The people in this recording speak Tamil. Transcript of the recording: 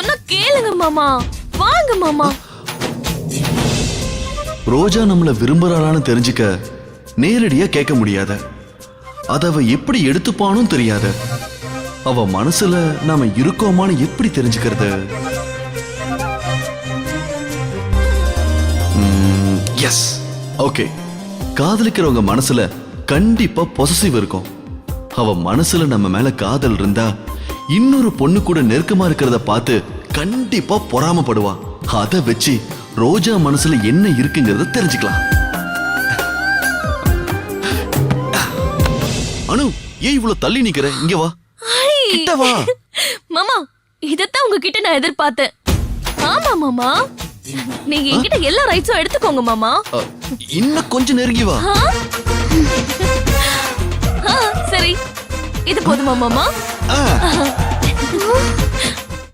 சொன்னா கேளுங்க மாமா. வாங்க மாமா. ரோஜா நம்மள விரும்புறாளான்னு தெரிஞ்சுக்க நேரடியா கேட்க முடியாத. அத அவ எப்படி எடுத்துப்பானும் தெரியாத. அவ மனசுல நாம இருக்கோமான்னு எப்படி தெரிஞ்சுக்கிறது? S, okay. காதலிக்கிறவங்க மனசுல கண்டிப்பா பொசசிவ் இருக்கும். அவ மனசுல நம்ம மேல காதல் இருந்தா இன்னொரு பொண்ணு கூட நெருக்கமா இருக்கிறத பார்த்து கண்டிப்பா பொறாமப்படுவா. அத வச்சு ரோஜா மனசுல என்ன இருக்குங்கிறத தெரிஞ்சுக்கலாம். அனு, ஏன் இவ்வளவு தள்ளி நிக்கிற? இங்க வா, கிட்ட வா. மாமா, இதத்தான் உங்ககிட்ட நான் எதிர்பார்த்தேன். ஆமா மாமா, நீங்க என்கிட்ட எல்லா ரைட்ஸும் எடுத்துக்கோங்க மாமா. இன்னும் கொஞ்சம் நெருங்கி வா. சரி, இது போதுமா மாமா?